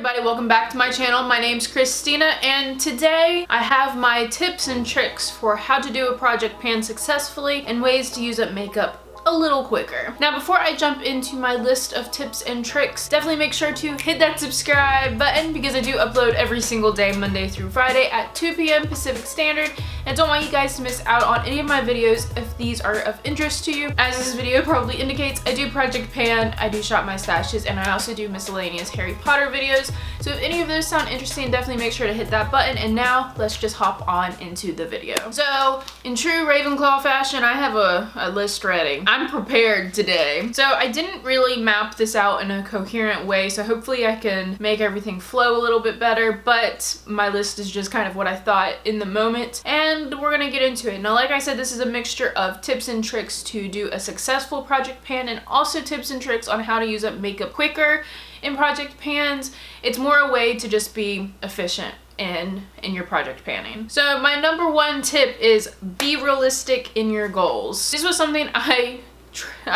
everybody, welcome back to my channel. My name's Christina and today I have my tips and tricks for how to do a project pan successfully and ways to use up makeup a little quicker. Now before I jump into my list of tips and tricks, definitely make sure to hit that subscribe button because I do upload every single day, Monday through Friday at 2 p.m. Pacific Standard, and don't want you guys to miss out on any of my videos if these are of interest to you. As this video probably indicates, I do project pan, I do shop my stashes, and I also do miscellaneous Harry Potter videos. So if any of those sound interesting, definitely make sure to hit that button. And now let's just hop on into the video. So in true Ravenclaw fashion, I have a list ready. I'm prepared today. So I didn't really map this out in a coherent way, so hopefully I can make everything flow a little bit better, but my list is just kind of what I thought in the moment, and we're gonna get into it. Now, like I said, this is a mixture of tips and tricks to do a successful project pan and also tips and tricks on how to use up makeup quicker in project pans. It's more a way to just be efficient in your project panning. So my number one tip is be realistic in your goals. This was something I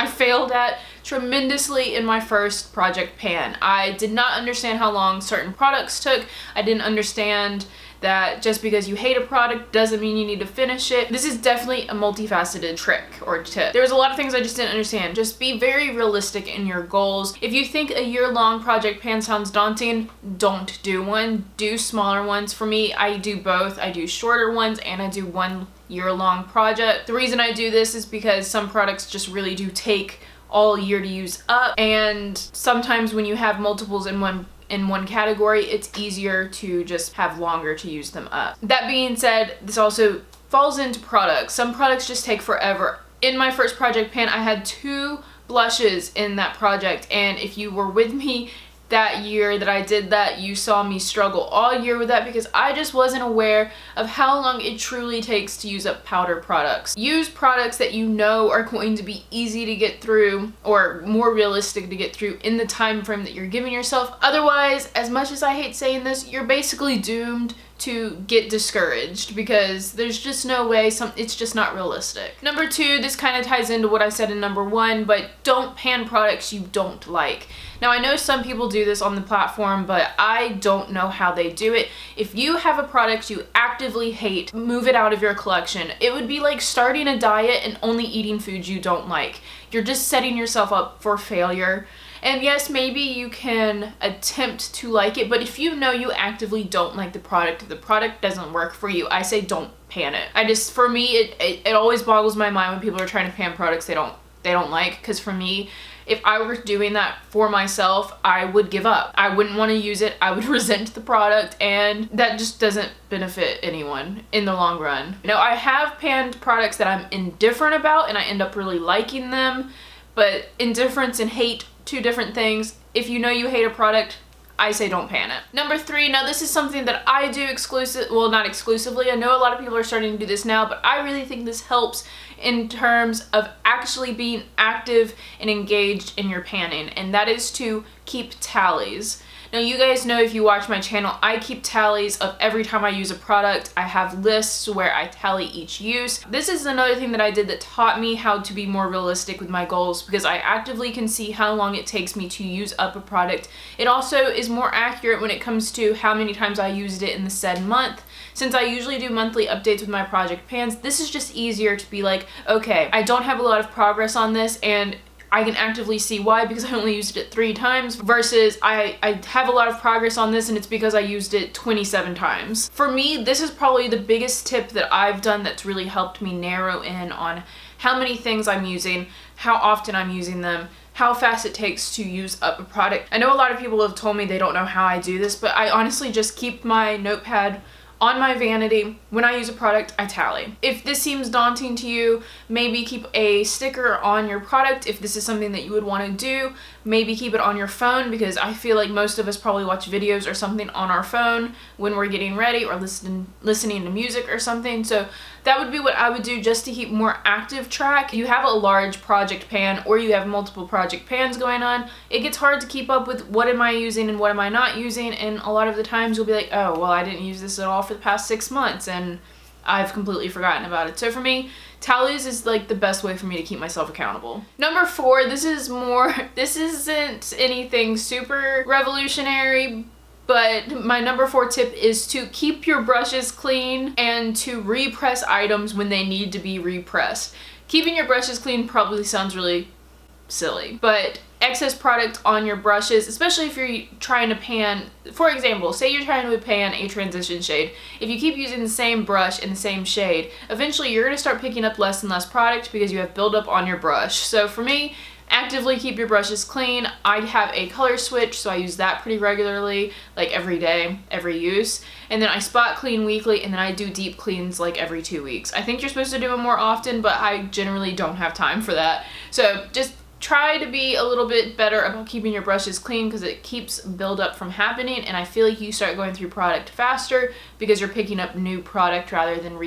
failed at tremendously in my first project pan. I did not understand how long certain products took. I didn't understand that just because you hate a product doesn't mean you need to finish it. This is definitely a multifaceted trick or tip. There was a lot of things I just didn't understand. Just be very realistic in your goals. If you think a year-long project pan sounds daunting, don't do one. Do smaller ones. For me, I do both. I do shorter ones and I do 1 year-long project. The reason I do this is because some products just really do take all year to use up, and sometimes when you have multiples in one category, it's easier to just have longer to use them up. That being said, this also falls into products. Some products just take forever. In my first project pan, I had 2 blushes in that project, and if you were with me that year that I did that, you saw me struggle all year with that because I just wasn't aware of how long it truly takes to use up powder products. Use products that you know are going to be easy to get through or more realistic to get through in the time frame that you're giving yourself. Otherwise, as much as I hate saying this, you're basically doomed to get discouraged because there's just no way, it's just not realistic. Number 2, this kind of ties into what I said in number 1, but don't pan products you don't like. Now I know some people do this on the platform, but I don't know how they do it. If you have a product you actively hate, move it out of your collection. It would be like starting a diet and only eating foods you don't like. You're just setting yourself up for failure. And yes, maybe you can attempt to like it, but if you know you actively don't like the product, if the product doesn't work for you, I say don't pan it. For me, it always boggles my mind when people are trying to pan products they don't like, because for me, if I were doing that for myself, I would give up. I wouldn't want to use it. I would resent the product, and that just doesn't benefit anyone in the long run. Now, I have panned products that I'm indifferent about and I end up really liking them, but indifference and hate, 2 different things. If you know you hate a product, I say don't pan it. Number 3, now this is something that I do not exclusively. I know a lot of people are starting to do this now, but I really think this helps in terms of actually being active and engaged in your panning, and that is to keep tallies. Now you guys know, if you watch my channel, I keep tallies of every time I use a product. I have lists where I tally each use. This is another thing that I did that taught me how to be more realistic with my goals, because I actively can see how long it takes me to use up a product. It also is more accurate when it comes to how many times I used it in the said month. Since I usually do monthly updates with my project pans, this is just easier to be like, okay, I don't have a lot of progress on this, and I can actively see why, because I only used it 3 times, versus I have a lot of progress on this and it's because I used it 27 times. For me, this is probably the biggest tip that I've done that's really helped me narrow in on how many things I'm using, how often I'm using them, how fast it takes to use up a product. I know a lot of people have told me they don't know how I do this, but I honestly just keep my notepad on my vanity. When I use a product, I tally. If this seems daunting to you, maybe keep a sticker on your product. If this is something that you would want to do, maybe keep it on your phone, because I feel like most of us probably watch videos or something on our phone when we're getting ready or listening to music or something. So that would be what I would do just to keep more active track. You have a large project pan or you have multiple project pans going on, it gets hard to keep up with what am I using and what am I not using, and a lot of the times you'll be like, oh, well, I didn't use this at all for the past 6 months and I've completely forgotten about it. So for me, Tallys is like the best way for me to keep myself accountable. Number 4, this isn't anything super revolutionary, But my number 4 tip is to keep your brushes clean and to repress items when they need to be repressed. Keeping your brushes clean probably sounds really silly, but excess product on your brushes, especially if you're trying to pan, for example, say you're trying to pan a transition shade. If you keep using the same brush in the same shade, eventually you're going to start picking up less and less product because you have buildup on your brush. So for me, actively keep your brushes clean. I have a color switch, so I use that pretty regularly, like every day, every use. And then I spot clean weekly, and then I do deep cleans like every 2 weeks. I think you're supposed to do them more often, but I generally don't have time for that. So just try to be a little bit better about keeping your brushes clean because it keeps buildup from happening, and I feel like you start going through product faster because you're picking up new product rather than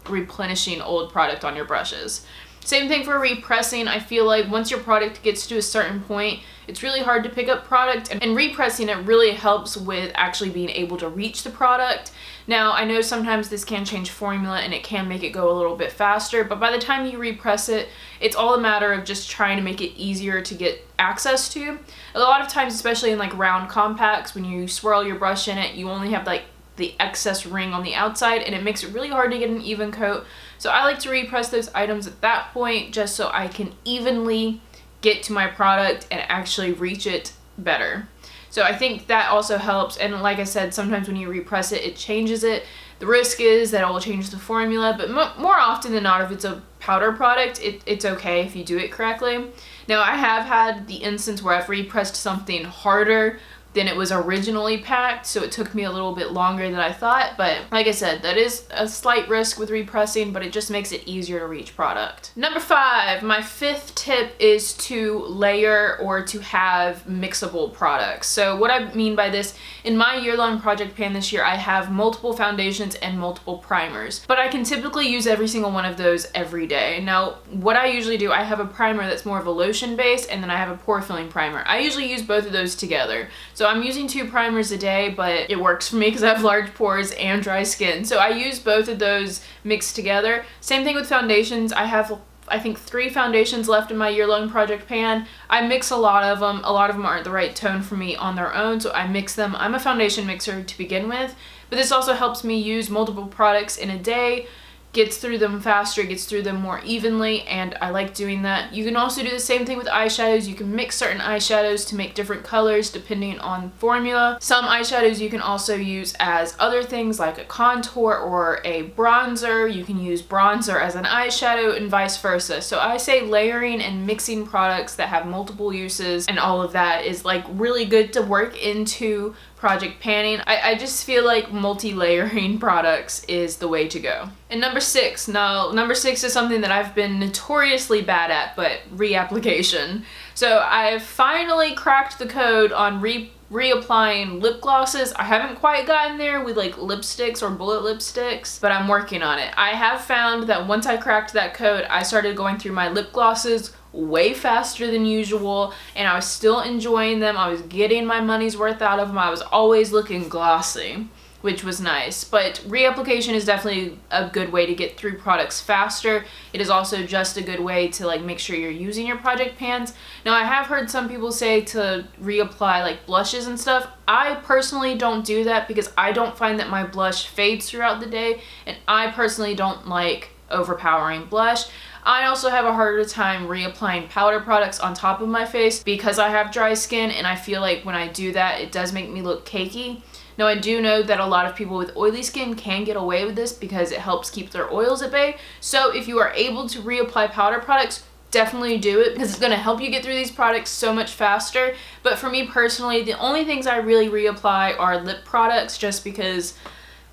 replenishing old product on your brushes. Same thing for repressing. I feel like once your product gets to a certain point, it's really hard to pick up product, and repressing it really helps with actually being able to reach the product. Now, I know sometimes this can change formula and it can make it go a little bit faster, but by the time you repress it, it's all a matter of just trying to make it easier to get access to. A lot of times, especially in like round compacts, when you swirl your brush in it, you only have like the excess ring on the outside, and it makes it really hard to get an even coat. So I like to repress those items at that point just so I can evenly get to my product and actually reach it better. So I think that also helps, and like I said, sometimes when you repress it, it changes it. The risk is that it will change the formula, but more often than not, if it's a powder product, it's okay if you do it correctly. Now, I have had the instance where I've repressed something harder than it was originally packed, so it took me a little bit longer than I thought, but like I said, that is a slight risk with repressing, but it just makes it easier to reach product. Number 5, my 5th tip is to layer or to have mixable products. So what I mean by this, in my year-long project pan this year, I have multiple foundations and multiple primers, but I can typically use every single one of those every day. Now, what I usually do, I have a primer that's more of a lotion base, and then I have a pore filling primer. I usually use both of those together. So I'm using 2 primers a day, but it works for me because I have large pores and dry skin. So I use both of those mixed together. Same thing with foundations. I have, I think, 3 foundations left in my year-long project pan. I mix a lot of them. A lot of them aren't the right tone for me on their own, so I mix them. I'm a foundation mixer to begin with, but this also helps me use multiple products in a day, gets through them faster, gets through them more evenly, and I like doing that. You can also do the same thing with eyeshadows. You can mix certain eyeshadows to make different colors depending on formula. Some eyeshadows you can also use as other things like a contour or a bronzer. You can use bronzer as an eyeshadow and vice versa. So I say layering and mixing products that have multiple uses and all of that is like really good to work into project panning. I just feel like multi-layering products is the way to go. And number 6. Now, number 6 is something that I've been notoriously bad at, but reapplication. So I've finally cracked the code on reapplying lip glosses. I haven't quite gotten there with like lipsticks or bullet lipsticks, but I'm working on it. I have found that once I cracked that code, I started going through my lip glosses way faster than usual, and I was still enjoying them. I was getting my money's worth out of them. I was always looking glossy, which was nice. But reapplication is definitely a good way to get through products faster. It is also just a good way to like make sure you're using your project pans. Now, I have heard some people say to reapply like blushes and stuff. I personally don't do that because I don't find that my blush fades throughout the day, and I personally don't like overpowering blush. I also have a harder time reapplying powder products on top of my face because I have dry skin, and I feel like when I do that, it does make me look cakey. Now, I do know that a lot of people with oily skin can get away with this because it helps keep their oils at bay. So if you are able to reapply powder products, definitely do it because it's going to help you get through these products so much faster. But for me personally, the only things I really reapply are lip products, just because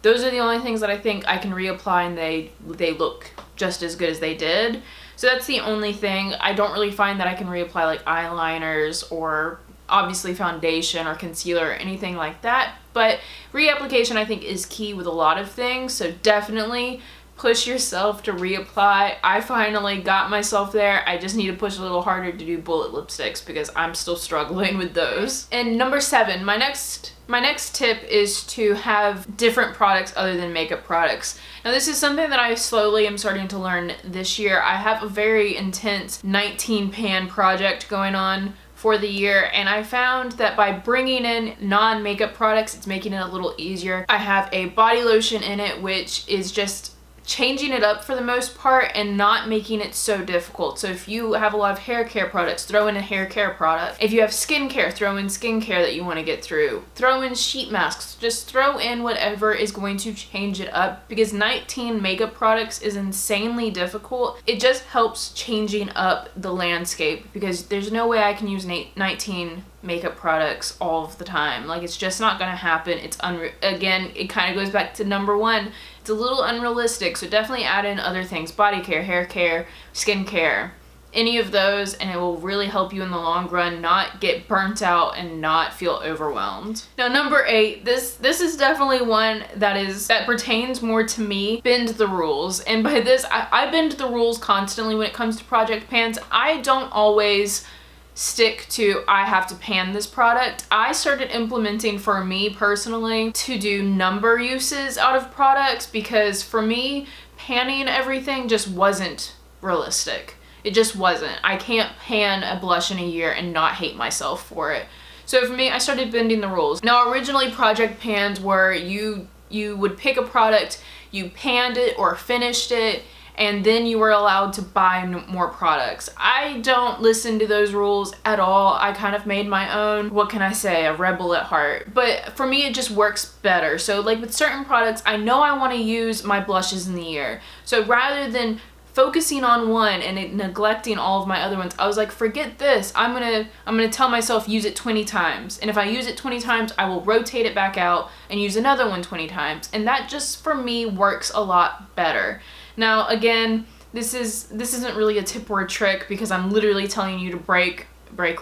those are the only things that I think I can reapply and they look just as good as they did. So that's the only thing. I don't really find that I can reapply like eyeliners or obviously foundation or concealer or anything like that. But reapplication, I think, is key with a lot of things. So definitely push yourself to reapply. I finally got myself there. I just need to push a little harder to do bullet lipsticks because I'm still struggling with those. And number 7, my next tip is to have different products other than makeup products. Now, this is something that I slowly am starting to learn this year. I have a very intense 19 pan project going on for the year, and I found that by bringing in non-makeup products, it's making it a little easier. I have a body lotion in it, which is just changing it up for the most part and not making it so difficult. So if you have a lot of hair care products, throw in a hair care product. If you have skincare, throw in skincare that you want to get through. Throw in sheet masks. Just throw in whatever is going to change it up, because 19 makeup products is insanely difficult. It just helps changing up the landscape, because there's no way I can use 19 makeup products all of the time. Like, it's just not gonna happen. It's again, it kind of goes back to number one. It's a little unrealistic, so definitely add in other things: body care, hair care, skin care, any of those, and it will really help you in the long run not get burnt out and not feel overwhelmed. Now, number 8, this is definitely one that pertains more to me. Bend the rules. And by this, I bend the rules constantly when it comes to project pans. I don't always stick to, I have to pan this product. I started implementing, for me personally, to do number uses out of products, because for me, panning everything just wasn't realistic. It just wasn't. I can't pan a blush in a year and not hate myself for it. So for me, I started bending the rules. Now, originally project pans were you would pick a product, you panned it or finished it, and then you were allowed to buy more products. I don't listen to those rules at all. I kind of made my own, what can I say, a rebel at heart. But for me, it just works better. So like with certain products, I know I want to use my blushes in the year. So rather than focusing on one and neglecting all of my other ones, I was like, forget this. I'm gonna tell myself, use it 20 times. And if I use it 20 times, I will rotate it back out and use another one 20 times. And that just, for me, works a lot better. Now, again, this isn't really a tip or a trick, because I'm literally telling you to break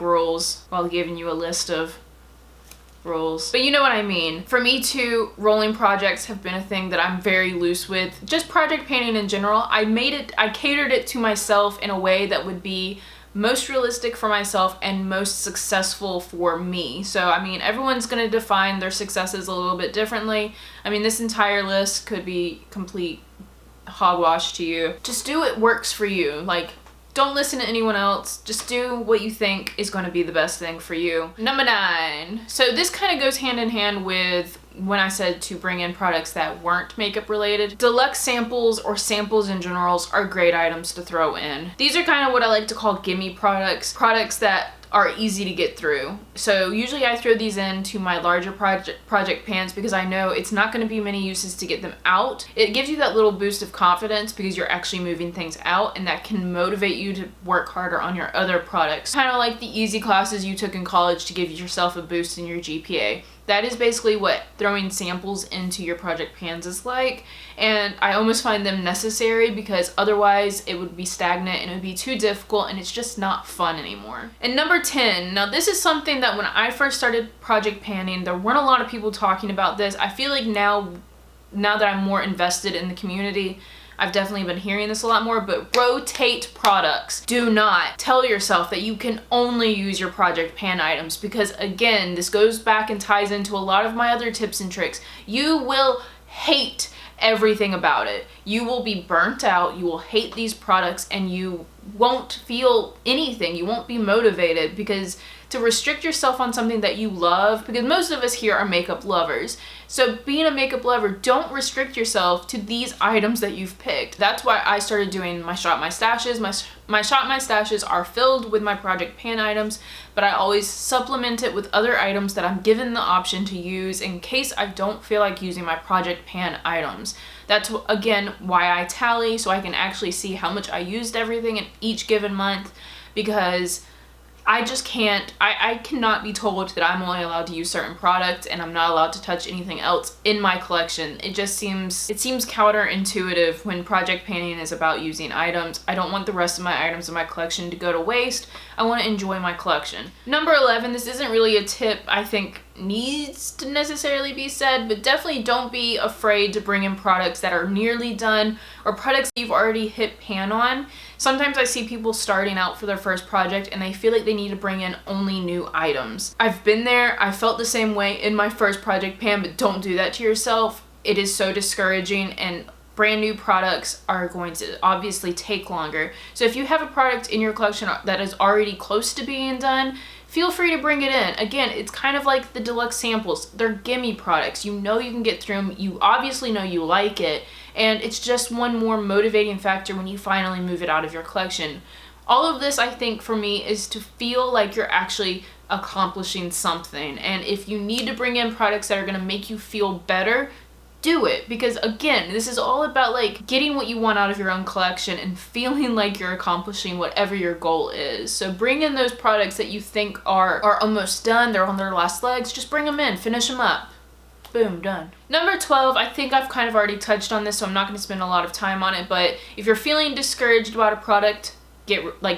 rules while giving you a list of rules. But you know what I mean. For me too, rolling projects have been a thing that I'm very loose with. Just project panning in general. I catered it to myself in a way that would be most realistic for myself and most successful for me. So, I mean, everyone's gonna define their successes a little bit differently. I mean, this entire list could be complete hogwash to you. Just do what works for you. Like, don't listen to anyone else. Just do what you think is going to be the best thing for you. Number 9. So this kind of goes hand in hand with when I said to bring in products that weren't makeup related. Deluxe samples or samples in general are great items to throw in. These are kind of what I like to call gimme products. Products that are easy to get through. So usually I throw these into my larger project pans, because I know it's not going to be many uses to get them out. It gives you that little boost of confidence because you're actually moving things out, and that can motivate you to work harder on your other products. Kind of like the easy classes you took in college to give yourself a boost in your GPA. That is basically what throwing samples into your project pans is like, and I almost find them necessary, because otherwise it would be stagnant and it would be too difficult, and it's just not fun anymore. And number 10, now this is something that when I first started project panning, there weren't a lot of people talking about this. I feel like now that I'm more invested in the community, I've definitely been hearing this a lot more, but rotate products. Do not tell yourself that you can only use your project pan items, because again, this goes back and ties into a lot of my other tips and tricks. You will hate everything about it. You will be burnt out, you will hate these products, and you won't feel anything. You won't be motivated, because to restrict yourself on something that you love, because most of us here are makeup lovers. So being a makeup lover, don't restrict yourself to these items that you've picked. That's why I started doing my Shop My Stashes. My Shop My Stashes are filled with my project pan items, but I always supplement it with other items that I'm given the option to use in case I don't feel like using my project pan items. That's, again, why I tally, so I can actually see how much I used everything in each given month, because I just can't, I cannot be told that I'm only allowed to use certain products and I'm not allowed to touch anything else in my collection. It seems counterintuitive when project panning is about using items. I don't want the rest of my items in my collection to go to waste. I want to enjoy my collection. Number 11, this isn't really a tip I think needs to necessarily be said, but definitely don't be afraid to bring in products that are nearly done or products you've already hit pan on. Sometimes I see people starting out for their first project and they feel like they need to bring in only new items. I've been there. I felt the same way in my first project pan, but don't do that to yourself. It is so discouraging, and brand new products are going to obviously take longer. So if you have a product in your collection that is already close to being done, feel free to bring it in. Again, it's kind of like the deluxe samples. They're gimme products. You know you can get through them. You obviously know you like it. And it's just one more motivating factor when you finally move it out of your collection. All of this, I think, for me, is to feel like you're actually accomplishing something. And if you need to bring in products that are going to make you feel better, do it. Because again, this is all about like getting what you want out of your own collection and feeling like you're accomplishing whatever your goal is. So bring in those products that you think are almost done, they're on their last legs. Just bring them in, finish them up. Boom, done. Number 12, I think I've kind of already touched on this, so I'm not going to spend a lot of time on it, but if you're feeling discouraged about a product,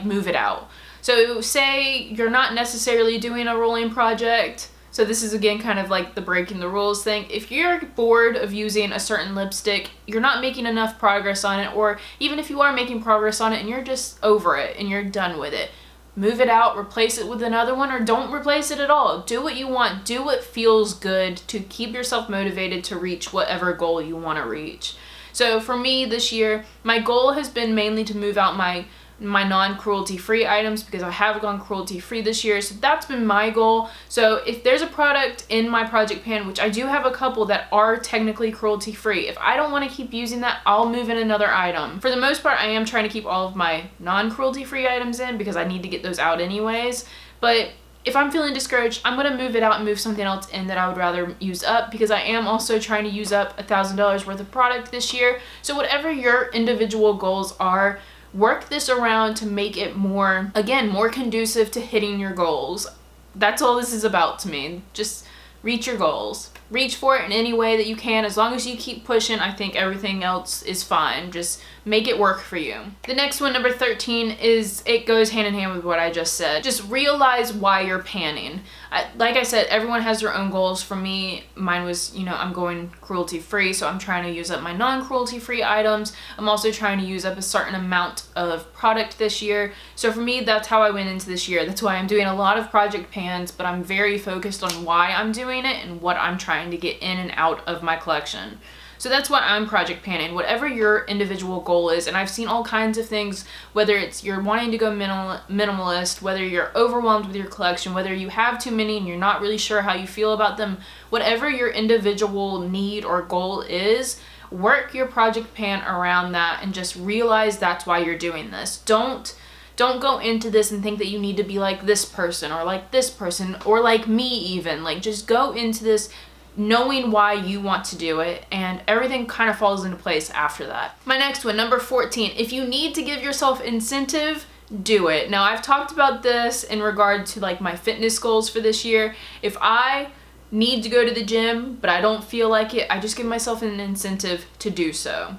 move it out. So say you're not necessarily doing a rolling project. So this is again kind of like the breaking the rules thing. If you're bored of using a certain lipstick, you're not making enough progress on it, or even if you are making progress on it and you're just over it and you're done with it, move it out, replace it with another one, or don't replace it at all. Do what you want. Do what feels good to keep yourself motivated to reach whatever goal you want to reach. So for me this year, my goal has been mainly to move out my non-cruelty free items, because I have gone cruelty free this year. So that's been my goal. So if there's a product in my project pan, which I do have a couple that are technically cruelty free, if I don't want to keep using that, I'll move in another item. For the most part, I am trying to keep all of my non-cruelty free items in because I need to get those out anyways. But if I'm feeling discouraged, I'm going to move it out and move something else in that I would rather use up, because I am also trying to use up $1,000 worth of product this year. So whatever your individual goals are, work this around to make it more conducive to hitting your goals. That's all this is about to me. Just reach your goals. Reach for it in any way that you can. As long as you keep pushing, I think everything else is fine. Just make it work for you. The next one, number 13, it goes hand in hand with what I just said. Just realize why you're panning. Like I said, everyone has their own goals. For me, mine was, I'm going cruelty free, so I'm trying to use up my non-cruelty free items. I'm also trying to use up a certain amount of product this year. So for me, that's how I went into this year. That's why I'm doing a lot of project pans, but I'm very focused on why I'm doing it and what I'm trying to get in and out of my collection. So that's why I'm project panning, whatever your individual goal is. And I've seen all kinds of things, whether it's you're wanting to go minimalist, whether you're overwhelmed with your collection, whether you have too many and you're not really sure how you feel about them, whatever your individual need or goal is, work your project pan around that and just realize that's why you're doing this. Don't go into this and think that you need to be like this person or like this person or like me even. Like, just go into this knowing why you want to do it, and everything kind of falls into place after that. My next one, number 14, if you need to give yourself incentive, do it. Now, I've talked about this in regard to like my fitness goals for this year. If I need to go to the gym, but I don't feel like it, I just give myself an incentive to do so.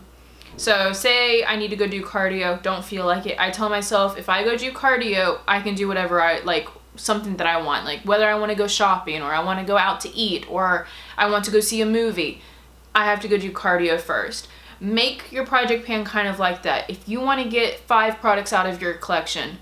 So say I need to go do cardio, don't feel like it. I tell myself if I go do cardio, I can do whatever I like, something that I want, like whether I want to go shopping or I want to go out to eat or I want to go see a movie, I have to go do cardio first. Make your project pan kind of like that. If you want to get 5 products out of your collection,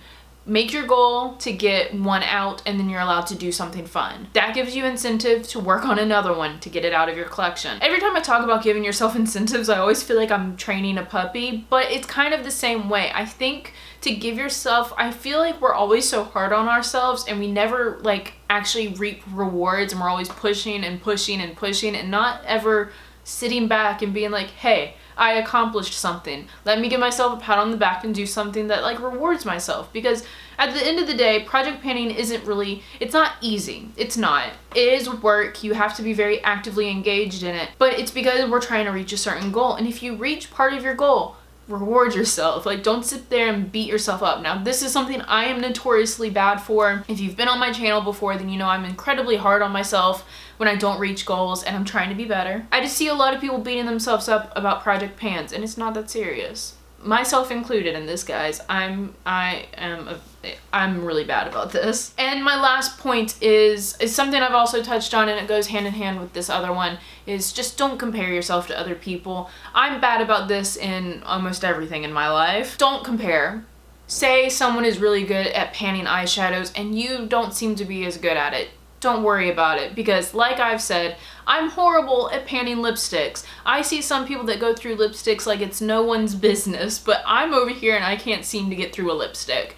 make your goal to get 1 out, and then you're allowed to do something fun. That gives you incentive to work on another one to get it out of your collection. Every time I talk about giving yourself incentives, I always feel like I'm training a puppy, but it's kind of the same way. I think to give yourself, I feel like we're always so hard on ourselves and we never like actually reap rewards, and we're always pushing and pushing and pushing and not ever sitting back and being like, hey, I accomplished something. Let me give myself a pat on the back and do something that like rewards myself. Because at the end of the day, project panning it's not easy. It's not. It is work. You have to be very actively engaged in it. But it's because we're trying to reach a certain goal. And if you reach part of your goal, reward yourself. Like, don't sit there and beat yourself up. Now, this is something I am notoriously bad for. If you've been on my channel before, then you know I'm incredibly hard on myself when I don't reach goals, and I'm trying to be better. I just see a lot of people beating themselves up about project pans, and it's not that serious. Myself included in this, guys. I'm really bad about this. And my last point is something I've also touched on, and it goes hand in hand with this other one, is just don't compare yourself to other people. I'm bad about this in almost everything in my life. Don't compare. Say someone is really good at panning eyeshadows and you don't seem to be as good at it. Don't worry about it, because like I've said, I'm horrible at panning lipsticks. I see some people that go through lipsticks like it's no one's business, but I'm over here and I can't seem to get through a lipstick.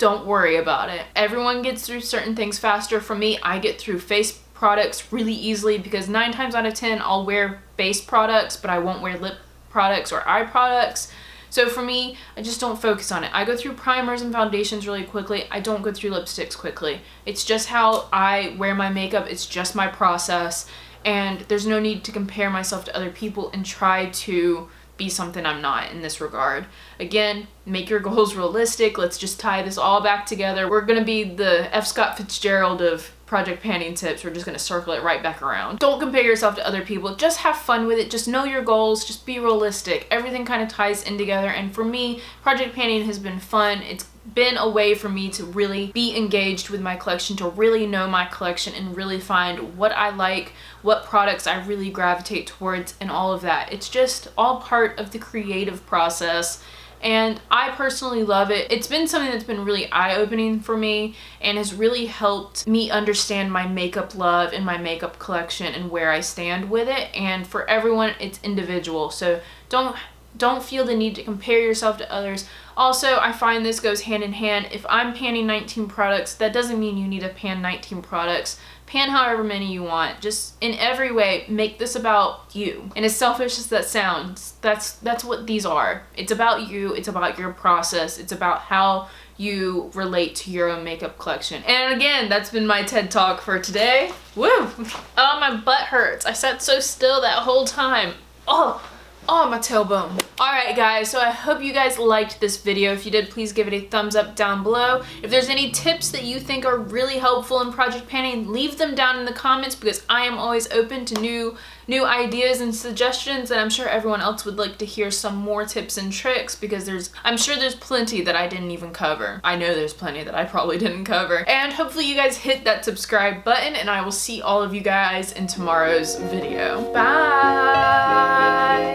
don't worry about it. Everyone gets through certain things faster. For me, I get through face products really easily because 9 times out of 10 I'll wear face products, but I won't wear lip products or eye products. So for me, I just don't focus on it. I go through primers and foundations really quickly. I don't go through lipsticks quickly. It's just how I wear my makeup. It's just my process. And there's no need to compare myself to other people and try to be something I'm not in this regard. Again, make your goals realistic. Let's just tie this all back together. We're gonna be the F. Scott Fitzgerald of project panning tips. We're just gonna circle it right back around. Don't compare yourself to other people. Just have fun with it. Just know your goals. Just be realistic. Everything kind of ties in together. And for me, project panning has been fun. It's been a way for me to really be engaged with my collection, to really know my collection and really find what I like, what products I really gravitate towards, and all of that. It's just all part of the creative process. And I personally love it. It's been something that's been really eye-opening for me and has really helped me understand my makeup love and my makeup collection and where I stand with it. And for everyone, it's individual. So don't feel the need to compare yourself to others. Also, I find this goes hand in hand. If I'm panning 19 products, that doesn't mean you need to pan 19 products. Pan however many you want. Just in every way, make this about you. And as selfish as that sounds, that's what these are. It's about you. It's about your process. It's about how you relate to your own makeup collection. And again, that's been my TED Talk for today. Woo! Oh, my butt hurts. I sat so still that whole time. Oh, my tailbone. Alright guys, so I hope you guys liked this video. If you did, please give it a thumbs up down below. If there's any tips that you think are really helpful in project panning, leave them down in the comments because I am always open to new ideas and suggestions, and I'm sure everyone else would like to hear some more tips and tricks because I'm sure there's plenty that I didn't even cover. I know there's plenty that I probably didn't cover. And hopefully you guys hit that subscribe button, and I will see all of you guys in tomorrow's video. Bye!